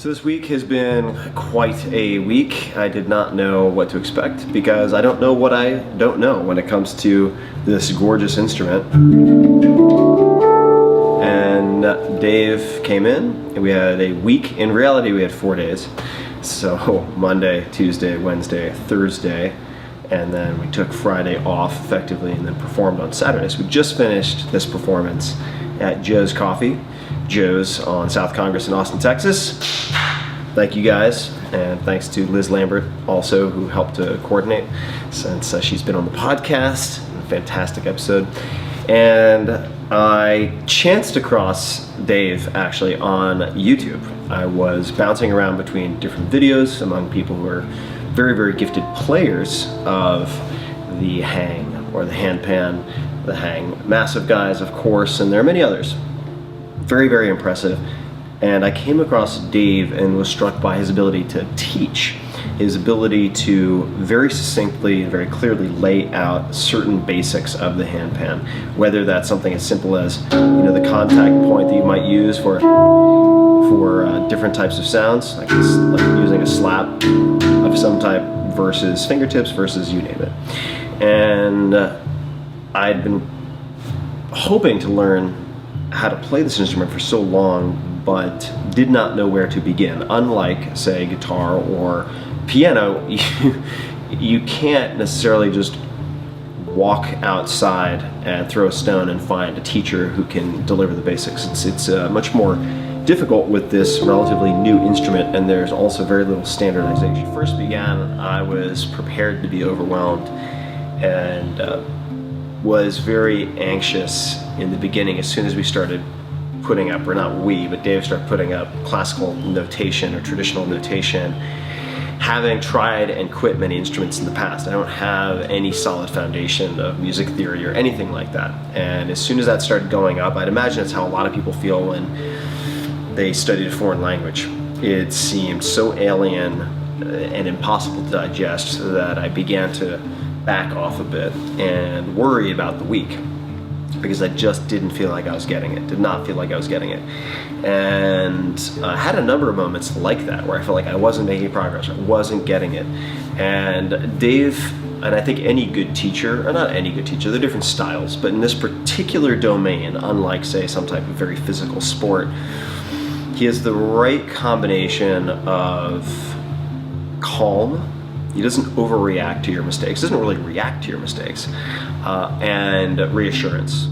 So this week has been quite a week. I did not know what to expect because I don't know what I don't know when it comes to this gorgeous instrument. And Dave came in and we had a week. In reality, we had 4 days. So Monday, Tuesday, Wednesday, Thursday, and then we took Friday off effectively and then performed on Saturday. So we just finished this performance at Joe's Coffee. Joe's on South Congress in Austin, Texas. Thank you guys, and thanks to Liz Lambert also, who helped to coordinate since she's been on the podcast. Fantastic episode. And I chanced across Dave actually on YouTube. I was bouncing around between different videos among people who are very, very gifted players of the hang or the handpan, the hang. Massive guys, of course, and there are many others. Very, very impressive. And I came across Dave and was struck by his ability to teach, his ability to very succinctly and very clearly lay out certain basics of the handpan, whether that's something as simple as the contact point that you might use for different types of sounds, like using a slap of some type versus fingertips versus you name it. And I'd been hoping to learn how to play this instrument for so long, but did not know where to begin. Unlike, say, guitar or piano, you can't necessarily just walk outside and throw a stone and find a teacher who can deliver the basics. It's much more difficult with this relatively new instrument, and there's also very little standardization. First began, I was prepared to be overwhelmed and was very anxious in the beginning as soon as we started putting up, or not we, but Dave started putting up classical notation or traditional notation. Having tried and quit many instruments in the past, I don't have any solid foundation of music theory or anything like that. And as soon as that started going up, I'd imagine it's how a lot of people feel when they studied a foreign language. It seemed so alien and impossible to digest that I began to back off a bit and worry about the week, because I just didn't feel like I was getting it, did not feel like I was getting it. And I had a number of moments like that where I felt like I wasn't making progress, I wasn't getting it. And Dave, and I think any good teacher, or not any good teacher, there are different styles, but in this particular domain, unlike say some type of very physical sport, he has the right combination of calm. He doesn't overreact to your mistakes, doesn't really react to your mistakes, and reassurance.